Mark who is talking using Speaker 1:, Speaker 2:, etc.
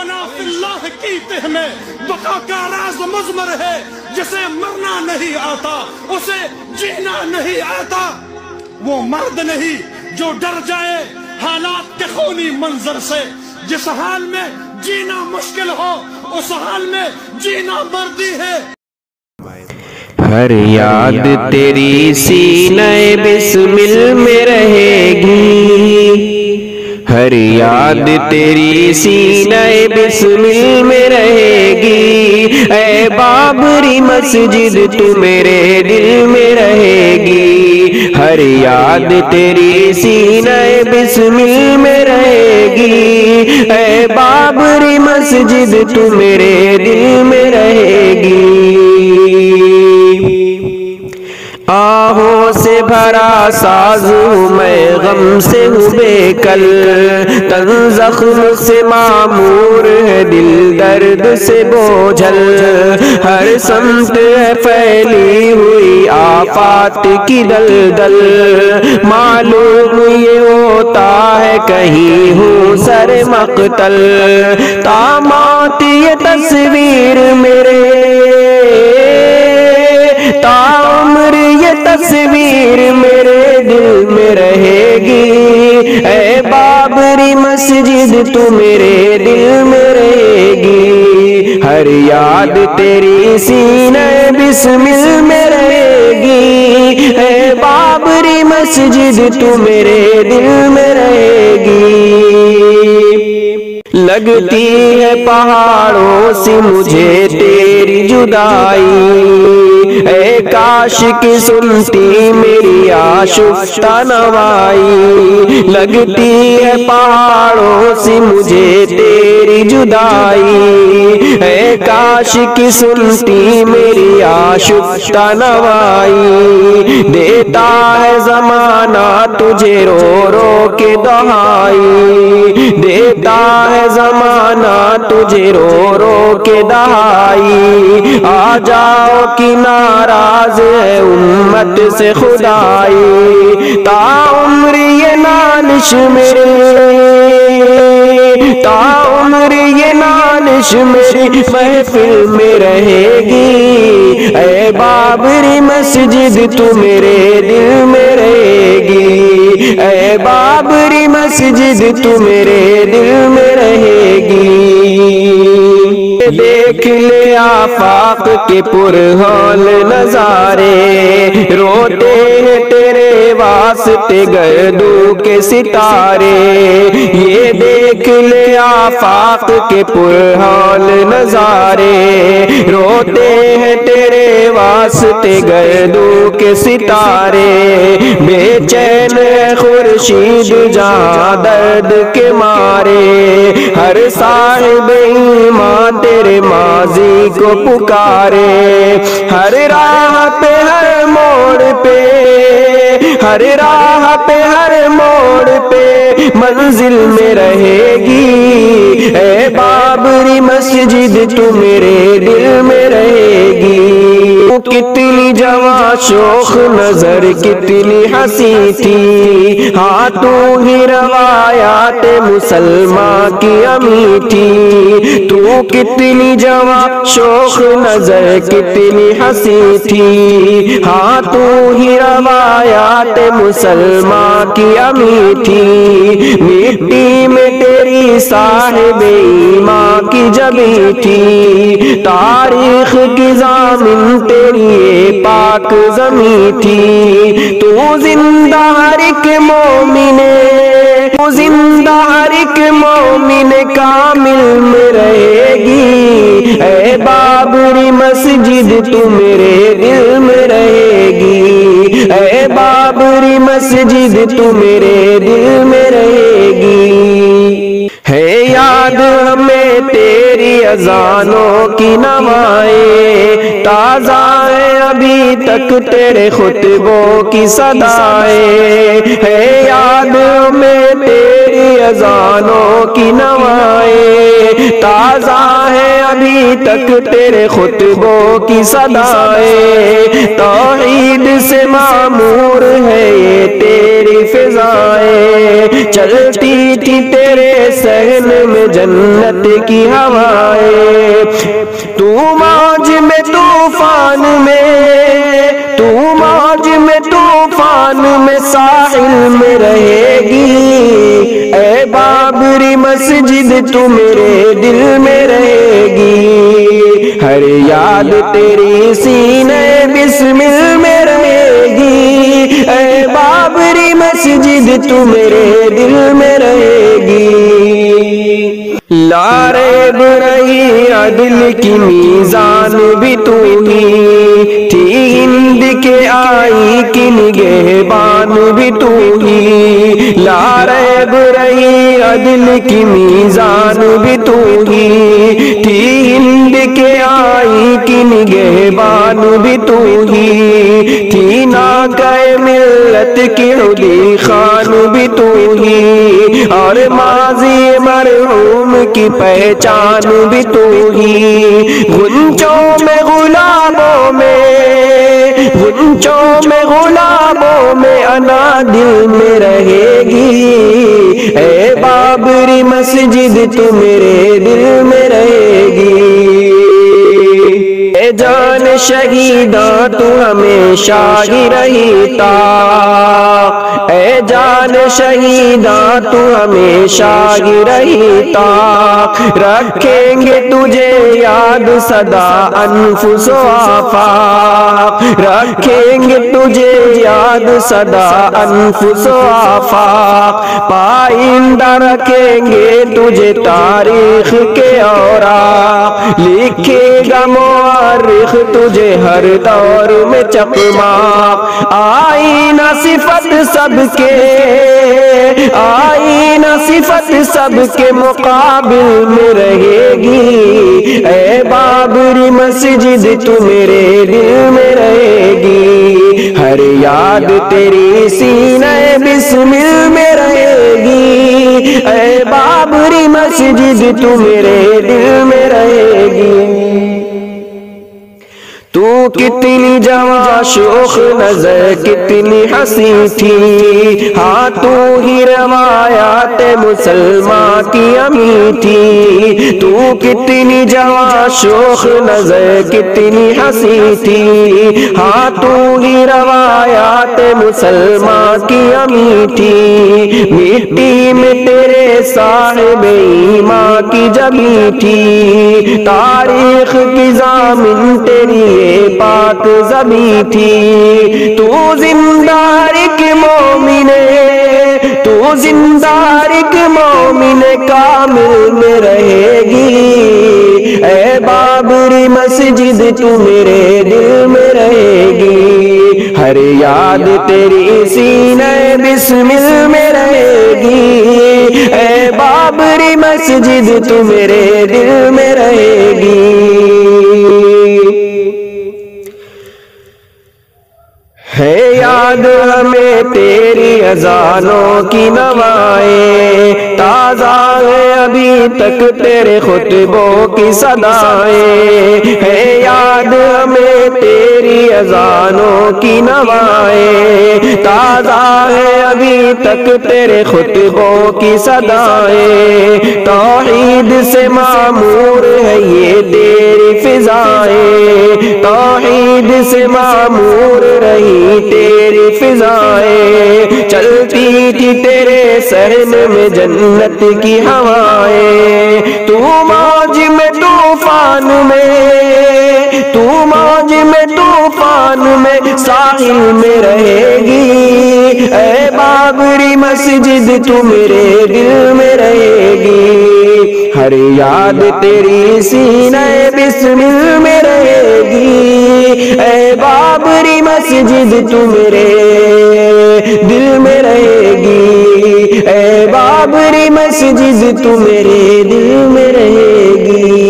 Speaker 1: فنا فی اللہ کی تہ میں بقا کا راز مضمر ہے، جسے مرنا نہیں آتا اسے جینا نہیں آتا۔ وہ مرد نہیں جو ڈر جائے حالات کے خونی منظر سے، جس حال میں جینا مشکل ہو اس حال میں جینا مردی ہے۔
Speaker 2: ہر یاد تیری سینہ بسمل میں رہے گی، ہر یاد تیری سینہ بسمل میں رہے گی، اے بابری مسجد تو میرے دل میں رہے گی، ہر یاد تیری سینہ بسمل میں رہے گی، اے بابری مسجد تو میرے دل میں رہے گی۔ آہوں سے بھرا ساز ہوں میں، غم سے ہوں بے کل، تن زخم سے معمور ہے دل درد سے بوجھل، ہر سمت ہے پھیلی ہوئی آفات کی دلدل، معلوم یہ ہوتا ہے کہیں ہوں سر مقتل، تامات یہ تصویر میرے تاعمر یہ تصویر میرے دل میں رہے گی، اے بابری مسجد تو میرے دل میں رہے گی، ہر یاد تیری سینہ بسمل میں رہے گی، اے بابری مسجد تو میرے دل میں رہے گی۔ لگتی ہے پہاڑوں سے مجھے تیری جدائی، اے کاش کی سنتی میری آشفتہ نوائی، لگتی ہے پہاڑوں سے مجھے تیری جدائی، اے کاش کی سنتی میری آشفتہ نوائی، دیتا ہے زمانہ تجھے رو رو کے دہائی، دیتا ہے زمانہ تجھے رو رو کے دہائی، آ جاؤ کہ ناراض ہے امت سے خدائی، تاعمر یہ نالش میری تاعمر یہ نالش میری محفل میں رہے گی، اے بابری مسجد تو میرے دل میں رہے گی، اے بابری مسجد تو میرے دل میں رہے گی۔ دیکھ لے آفاق کے پرحال نظارے، روتے ہیں تیرے واسطے گردوں کے ستارے، یہ دیکھ لے آفاق کے پرحال نظارے، روتے ہیں تیرے واسطے گردوں کے ستارے، بے چین ہے خورشید جہاں درد کے مارے، ہر صاحب ایمان تیرے ماضی کو پکارے، ہر راہ پہ ہر موڑ پہ ہر راہ پہ ہر موڑ پہ منزل میں رہے گی، اے بابری مسجد تو میرے دل میں رہے گی۔ کتنی جواں شوخ نظر کتنی ہنسی تھی، ہاں تو ہی روایات مسلمان کی امی تھی، تو کتنی جواں شوخ نظر کتنی ہنسی تھی، ہاں تو ہی روایات مسلمان کی امی تھی، مٹی میں تیری صاحب ایمان کی جبی تھی، تاریخ کی ضامن تیری پاک زمین تھی، تو زندہ ہر ایک مومن تو زندہ ہر ایک مومن کامل میں رہے گی، اے بابری مسجد تو میرے دل میں رہے گی، اے بابری مسجد تو میرے دل میں رہے گی۔ ہے یاد ہمیں تیری اذانوں کی نوائیں، تازہ ہے ابھی تک تیرے خطبوں کی صدائیں، ہے یاد ہمیں تیری اذانوں کی نوائیں، تازہ ہے ابھی تک تیرے خطبوں کی صدائیں، توحید سے معمور ہے یہ تیری فضائیں، چلتی تھی تیرے صحن میں جنت کی ہوائیں، تو موج میں طوفان میں، تو موج میں طوفان میں ساحل میں رہے گی، اے بابری مسجد تو میرے دل میں رہے گی، ہر یاد تیری سینے بسمل میں رہے گی، اے بابری مسجد تو میرے دل میں رہے گی، لا ریب رہی عدل کی میزان بھی تو ہی تھی، ہند کے آئی کی نگہبان بھی تو ہی، لا ریب رہی عدل کی میزان بھی تو ہی تھی، ہند کے آئی کی نگہبان بھی تو ہی تھی، ناکہ ملت کی علی خان بھی تو ہی، اور ماضی مرحوم کی پہچان بھی تو ہی، غنچوں میں غلاموں میں، غنچوں میں غلاموں میں انا دل میں رہے گی، اے بابری مسجد تو میرے دل میں رہے گی، اے جان شہیداں تو ہمیشہ ہی رہی تا، اے جان شہیداں تو ہمیشہ ہی رہی تا، رکھیں گے تجھے یاد سدا انفس و آفاق، رکھیں گے تجھے یاد سدا انفس و آفاق، پائندہ رکھیں گے تجھے تاریخ کے اوراق، لکھے گا مورخ تجھے ہر دور میں چقماق، آئینہ صفت سب کے، آئینہ صفت سب کے مقابل میں رہے گی، اے بابری مسجد تو میرے دل میں رہے گی، ہر یاد تیری سینہ بسمل میں رہے گی، اے بابری مسجد تو میرے دل میں رہے گی، تو کتنی جواں شوخ نظر کتنی ہنسی تھی، ہاں تو ہی روایات مسلمان کی امی تھی، تو کتنی جواں شوخ نظر کتنی ہنسی تھی، ہاں تو ہی روایات مسلمان کی امی تھی، مٹی میں تیرے صاحب ایمان کی جبی تھی، تاریخ کی ضامن تیری پاک زبی تھی، تو زندہ ایک مومن، تو زندہ ایک مومن کامل میں رہے گی، اے بابری مسجد تو میرے دل میں رہے گی، ہر یاد تیری سینہ بسمل میں رہے گی، اے بابری مسجد تو میرے دل میں رہے گی، ہے یاد ہمیں تیری اذانوں کی نوائیں، تازہ ہے ابھی تک تیرے خطبوں کی صدائیں، ہے یاد ہمیں تیری اذانوں کی نوائیں، تازہ ہے ابھی تک تیرے خطبوں کی صدائیں، توحید سے معمور ہے یہ تیری فضائیں، توحید سے معمور رہی تیری فضائیں، چلتی تھی تیرے صحن میں جنت کی ہوائیں، تو موج میں طوفان میں، تو موج میں طوفان میں ساحل میں رہے گی، اے بابری مسجد تو میرے دل میں رہے گی، ہر یاد تیری سینہ بسمل میں رہے گی، اے بابری مسجد تو میرے دل میں رہے گی، اے بابری مسجد تو میرے دل میں رہے گی۔